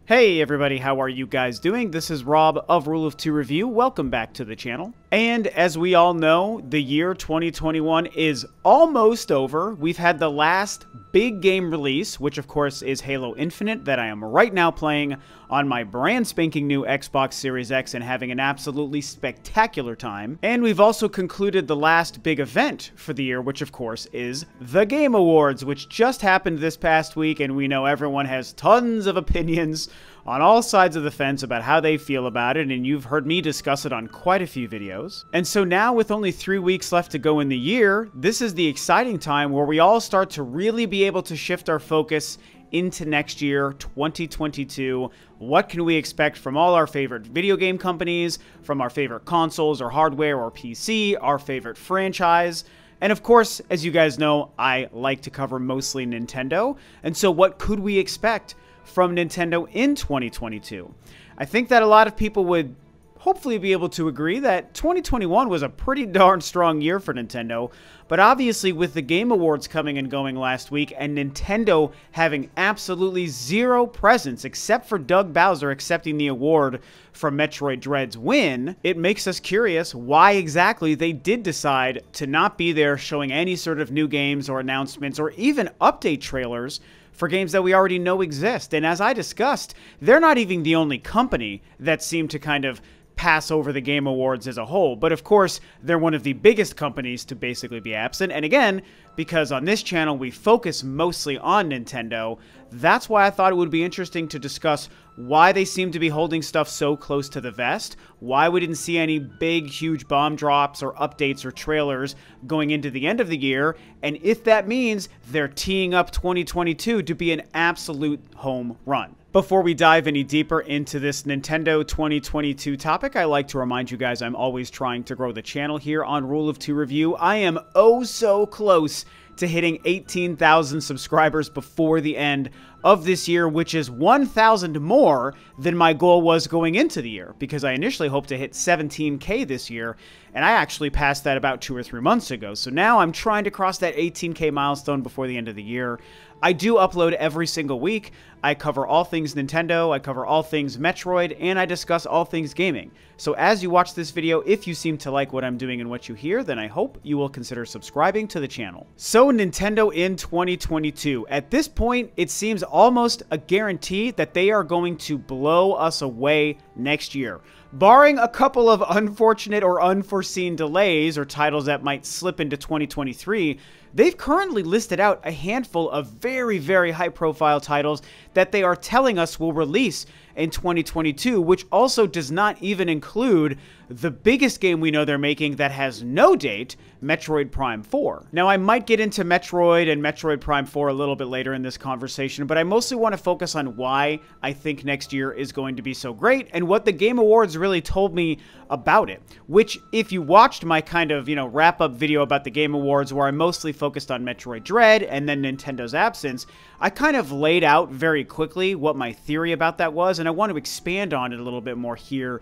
Hey everybody, how are you guys doing? This is Rob of Rule of Two Review. Welcome back to the channel. And as we all know, the year 2021 is almost over. We've had the last big game release, which of course is Halo Infinite, that I am right now playing on my brand spanking new Xbox Series X and having an absolutely spectacular time. And we've also concluded the last big event for the year, which of course is the Game Awards, which just happened this past week, and we know everyone has tons of opinions on all sides of the fence about how they feel about it, and you've heard me discuss it on quite a few videos. And so now, with only 3 weeks left to go in the year, this is the exciting time where we all start to really be able to shift our focus into next year, 2022. What can we expect from all our favorite video game companies, from our favorite consoles or hardware or PC, our favorite franchise? And of course, as you guys know, I like to cover mostly Nintendo. And so what could we expect from Nintendo in 2022? I think that a lot of people would hopefully be able to agree that 2021 was a pretty darn strong year for Nintendo, but obviously with the Game Awards coming and going last week and Nintendo having absolutely zero presence except for Doug Bowser accepting the award for Metroid Dread's win, it makes us curious why exactly they did decide to not be there showing any sort of new games or announcements or even update trailers for games that we already know exist. And as I discussed, they're not even the only company that seemed to kind of pass over the Game Awards as a whole. But of course, they're one of the biggest companies to basically be absent. And again, because on this channel we focus mostly on Nintendo, that's why I thought it would be interesting to discuss why they seem to be holding stuff so close to the vest, why we didn't see any big, huge bomb drops or updates or trailers going into the end of the year, and if that means they're teeing up 2022 to be an absolute home run. Before we dive any deeper into this Nintendo 2022 topic, I like to remind you guys I'm always trying to grow the channel here on Rule of Two Review. I am oh so close to hitting 18,000 subscribers before the end of this year, which is 1,000 more than my goal was going into the year, because I initially hoped to hit 17K this year, and I actually passed that about 2 or 3 months ago. So now I'm trying to cross that 18K milestone before the end of the year. I do upload every single week. I cover all things Nintendo, I cover all things Metroid, and I discuss all things gaming. So as you watch this video, if you seem to like what I'm doing and what you hear, then I hope you will consider subscribing to the channel. So Nintendo in 2022. At this point, it seems almost a guarantee that they are going to blow us away next year. Barring a couple of unfortunate or unforeseen delays or titles that might slip into 2023, they've currently listed out a handful of very, very high-profile titles that they are telling us will release in 2022, which also does not even include the biggest game we know they're making that has no date, Metroid Prime 4. Now, I might get into Metroid and Metroid Prime 4 a little bit later in this conversation, but I mostly want to focus on why I think next year is going to be so great and what the Game Awards really told me about it, which if you watched my kind of, wrap-up video about the Game Awards where I mostly focused on Metroid Dread and then Nintendo's absence, I kind of laid out very quickly what my theory about that was, and I want to expand on it a little bit more here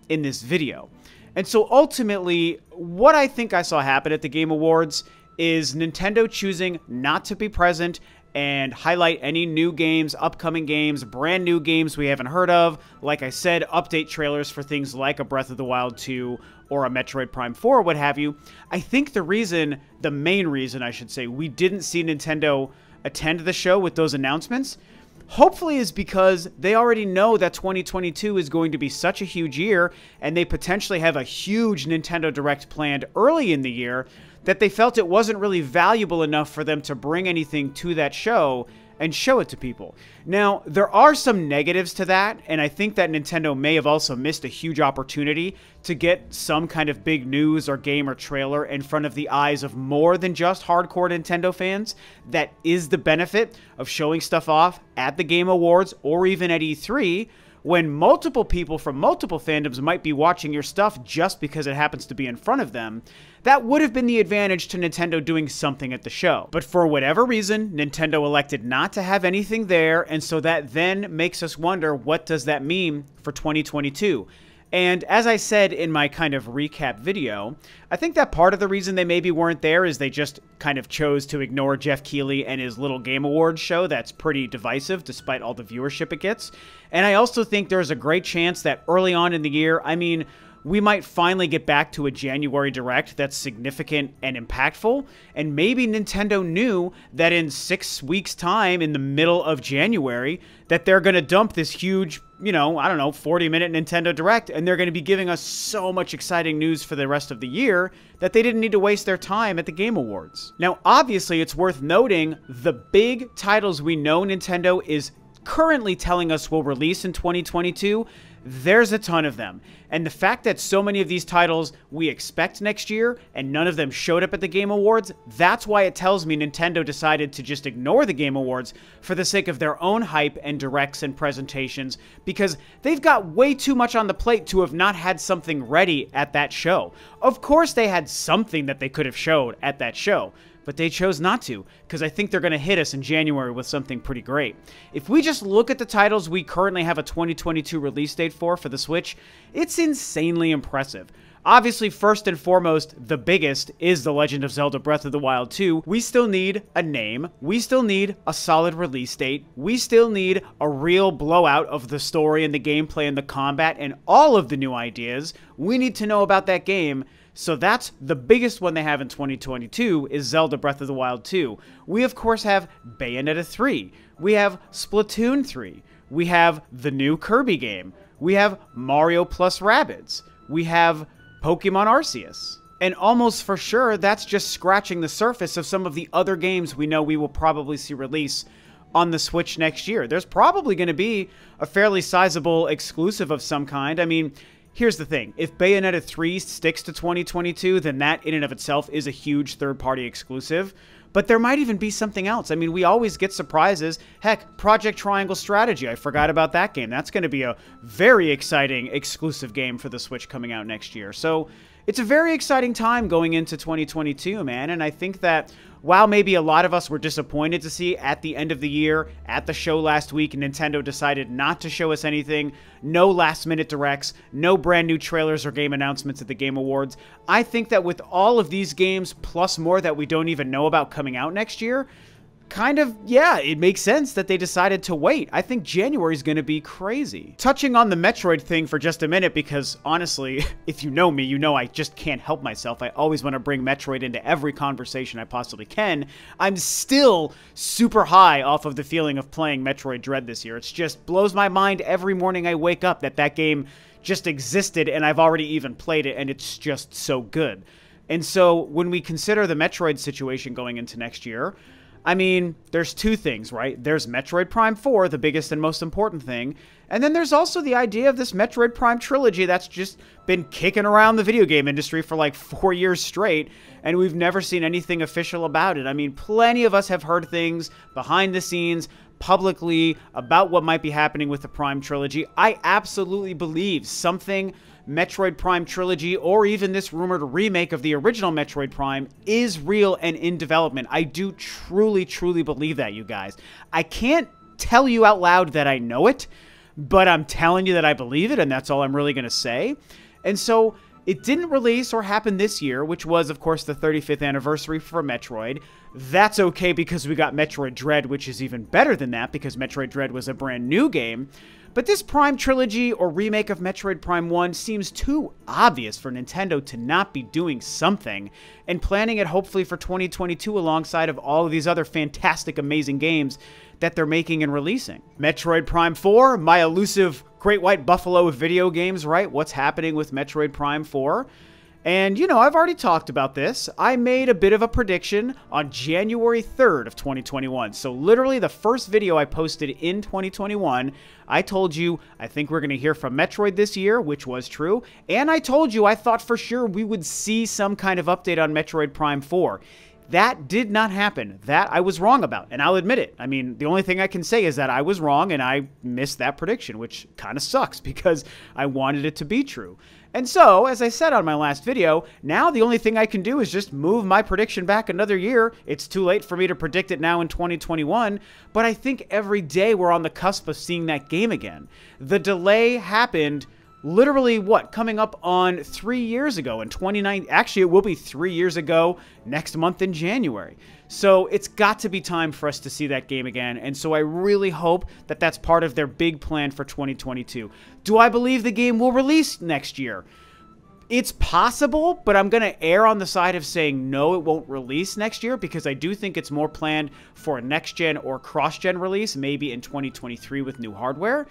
in this video. And so ultimately, what I think I saw happen at the Game Awards is Nintendo choosing not to be present and highlight any new games, upcoming games, brand new games we haven't heard of. Like I said, update trailers for things like a Breath of the Wild 2 or a Metroid Prime 4, what have you. I think the main reason I should say, we didn't see Nintendo attend the show with those announcements, hopefully is because they already know that 2022 is going to be such a huge year, and they potentially have a huge Nintendo Direct planned early in the year, that they felt it wasn't really valuable enough for them to bring anything to that show and show it to people. Now, there are some negatives to that, and I think that Nintendo may have also missed a huge opportunity to get some kind of big news or game or trailer in front of the eyes of more than just hardcore Nintendo fans. That is the benefit of showing stuff off at the Game Awards or even at E3, when multiple people from multiple fandoms might be watching your stuff just because it happens to be in front of them. That would have been the advantage to Nintendo doing something at the show. But for whatever reason, Nintendo elected not to have anything there, and so that then makes us wonder, what does that mean for 2022? And as I said in my kind of recap video, I think that part of the reason they maybe weren't there is they just kind of chose to ignore Jeff Keighley and his little Game Awards show that's pretty divisive despite all the viewership it gets. And I also think there's a great chance that early on in the year, I mean, we might finally get back to a January Direct that's significant and impactful, and maybe Nintendo knew that in 6 weeks' time, in the middle of January, that they're going to dump this huge, you know, I don't know, 40-minute Nintendo Direct, and they're going to be giving us so much exciting news for the rest of the year that they didn't need to waste their time at the Game Awards. Now, obviously, it's worth noting the big titles we know Nintendo is currently telling us will release in 2022, there's a ton of them. And the fact that so many of these titles we expect next year and none of them showed up at the Game Awards, that's why it tells me Nintendo decided to just ignore the Game Awards for the sake of their own hype and directs and presentations, because they've got way too much on the plate to have not had something ready at that show. Of course they had something that they could have showed at that show, but they chose not to, because I think they're going to hit us in January with something pretty great. If we just look at the titles we currently have a 2022 release date for the Switch, it's insanely impressive. Obviously, first and foremost, the biggest is The Legend of Zelda Breath of the Wild 2. We still need a name. We still need a solid release date. We still need a real blowout of the story and the gameplay and the combat and all of the new ideas. We need to know about that game. So that's the biggest one they have in 2022 is Zelda Breath of the Wild 2. We, of course, have Bayonetta 3. We have Splatoon 3. We have the new Kirby game. We have Mario plus Rabbids. We have Pokemon Arceus. And almost for sure, that's just scratching the surface of some of the other games we know we will probably see release on the Switch next year. There's probably going to be a fairly sizable exclusive of some kind. I mean, here's the thing. If Bayonetta 3 sticks to 2022, then that in and of itself is a huge third-party exclusive. But there might even be something else. I mean, we always get surprises. Heck, Project Triangle Strategy. I forgot about that game. That's going to be a very exciting exclusive game for the Switch coming out next year. So it's a very exciting time going into 2022, man. And I think that while maybe a lot of us were disappointed to see at the end of the year, at the show last week, Nintendo decided not to show us anything, no last-minute directs, no brand new trailers or game announcements at the Game Awards, I think that with all of these games, plus more that we don't even know about coming out next year, kind of, yeah, it makes sense that they decided to wait. I think January is going to be crazy. Touching on the Metroid thing for just a minute, because honestly, if you know me, you know I just can't help myself. I always want to bring Metroid into every conversation I possibly can. I'm still super high off of the feeling of playing Metroid Dread this year. It just blows my mind every morning I wake up that that game just existed and I've already even played it and it's just so good. And so when we consider the Metroid situation going into next year, I mean, there's two things, right? There's Metroid Prime 4, the biggest and most important thing, and then there's also the idea of this Metroid Prime trilogy that's just been kicking around the video game industry for like 4 years straight, and we've never seen anything official about it. I mean, plenty of us have heard things behind the scenes, publicly, about what might be happening with the Prime trilogy. I absolutely believe something Metroid Prime Trilogy, or even this rumored remake of the original Metroid Prime, is real and in development. I do truly, truly believe that, you guys. I can't tell you out loud that I know it, but I'm telling you that I believe it, and that's all I'm really going to say. And so it didn't release or happen this year, which was, of course, the 35th anniversary for Metroid. That's okay because we got Metroid Dread, which is even better than that because Metroid Dread was a brand new game. But this Prime trilogy or remake of Metroid Prime 1 seems too obvious for Nintendo to not be doing something and planning it hopefully for 2022 alongside of all of these other fantastic, amazing games that they're making and releasing. Metroid Prime 4, my elusive Great White Buffalo of video games, right? What's happening with Metroid Prime 4? And, you know, I've already talked about this. I made a bit of a prediction on January 3rd of 2021. So literally the first video I posted in 2021, I told you I think we're going to hear from Metroid this year, which was true. And I told you I thought for sure we would see some kind of update on Metroid Prime 4. That did not happen. That I was wrong about, and I'll admit it. I mean, the only thing I can say is that I was wrong and I missed that prediction, which kind of sucks because I wanted it to be true. And so, as I said on my last video, now the only thing I can do is just move my prediction back another year. It's too late for me to predict it now in 2021, but I think every day we're on the cusp of seeing that game again. The delay happened literally, what, coming up on 3 years ago in 2019. Actually, it will be 3 years ago next month in January. So it's got to be time for us to see that game again. And so I really hope that that's part of their big plan for 2022. Do I believe the game will release next year? It's possible, but I'm going to err on the side of saying no, it won't release next year, because I do think it's more planned for a next-gen or cross-gen release, maybe in 2023 with new hardware.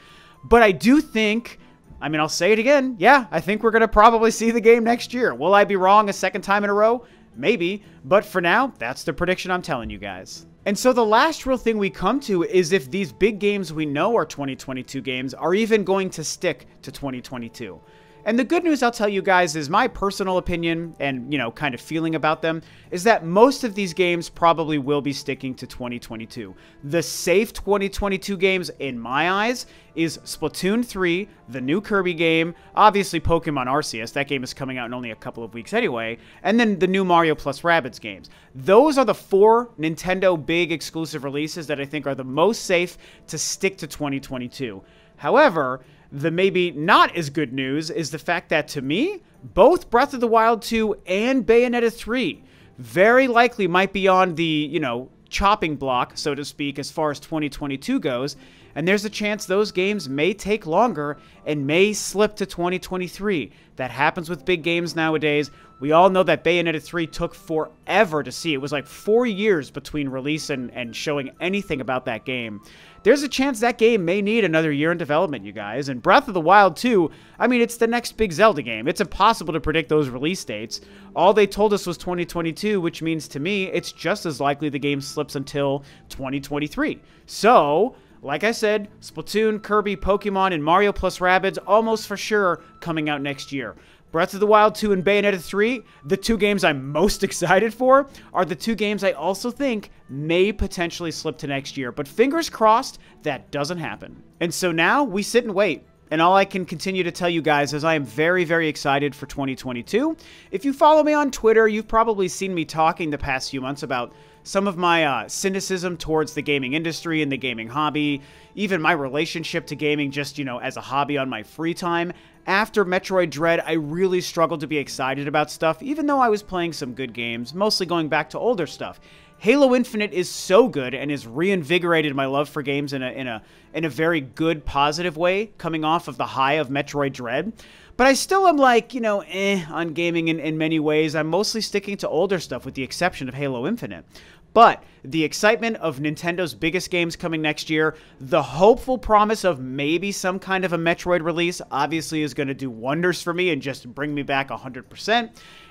But I do think, I mean, I'll say it again, yeah, I think we're going to probably see the game next year. Will I be wrong a second time in a row? Maybe, but for now, that's the prediction I'm telling you guys. And so the last real thing we come to is if these big games we know are 2022 games are even going to stick to 2022. And the good news I'll tell you guys is my personal opinion and, kind of feeling about them is that most of these games probably will be sticking to 2022. The safe 2022 games, in my eyes, is Splatoon 3, the new Kirby game, obviously Pokemon Arceus, that game is coming out in only a couple of weeks anyway, and then the new Mario plus Rabbids games. Those are the 4 Nintendo big exclusive releases that I think are the most safe to stick to 2022. However, the maybe not as good news is the fact that, to me, both Breath of the Wild 2 and Bayonetta 3 very likely might be on the, chopping block, so to speak, as far as 2022 goes, and there's a chance those games may take longer and may slip to 2023. That happens with big games nowadays. We all know that Bayonetta 3 took forever to see. It was like 4 years between release and showing anything about that game. There's a chance that game may need another year in development, you guys. And Breath of the Wild 2, I mean, it's the next big Zelda game. It's impossible to predict those release dates. All they told us was 2022, which means to me, it's just as likely the game slips until 2023. So, like I said, Splatoon, Kirby, Pokemon, and Mario plus Rabbids almost for sure coming out next year. Breath of the Wild 2 and Bayonetta 3, the 2 games I'm most excited for, are the 2 games I also think may potentially slip to next year. But fingers crossed, that doesn't happen. And so now we sit and wait. And all I can continue to tell you guys is I am very, very excited for 2022. If you follow me on Twitter, you've probably seen me talking the past few months about some of my cynicism towards the gaming industry and the gaming hobby, even my relationship to gaming just, as a hobby on my free time. After Metroid Dread, I really struggled to be excited about stuff, even though I was playing some good games, mostly going back to older stuff. Halo Infinite is so good and has reinvigorated my love for games in a very good, positive way, coming off of the high of Metroid Dread. But I still am like, on gaming in many ways. I'm mostly sticking to older stuff with the exception of Halo Infinite. But the excitement of Nintendo's biggest games coming next year, the hopeful promise of maybe some kind of a Metroid release obviously is going to do wonders for me and just bring me back 100%.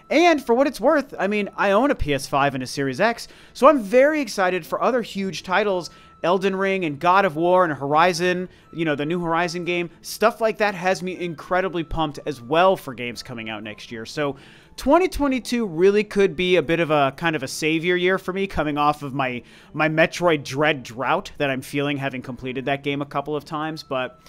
And for what it's worth, I mean, I own a PS5 and a Series X, so I'm very excited for other huge titles. Elden Ring and God of War and Horizon, the new Horizon game, stuff like that has me incredibly pumped as well for games coming out next year. So 2022 really could be a bit of a kind of a savior year for me, coming off of my Metroid Dread drought that I'm feeling having completed that game a couple of times. But,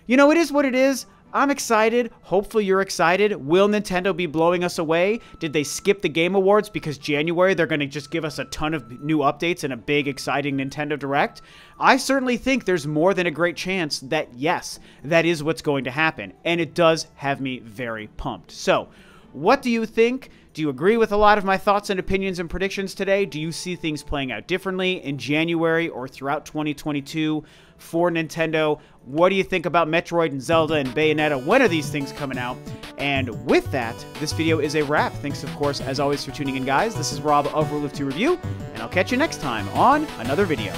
it is what it is. I'm excited. Hopefully you're excited. Will Nintendo be blowing us away? Did they skip the Game Awards because January they're going to just give us a ton of new updates and a big, exciting Nintendo Direct? I certainly think there's more than a great chance that, yes, that is what's going to happen. And it does have me very pumped. So, what do you think? Do you agree with a lot of my thoughts and opinions and predictions today? Do you see things playing out differently in January or throughout 2022 for Nintendo? What do you think about Metroid and Zelda and Bayonetta? When are these things coming out? And with that, this video is a wrap. Thanks, of course, as always, for tuning in, guys. This is Rob of Rule of 2 Review, and I'll catch you next time on another video.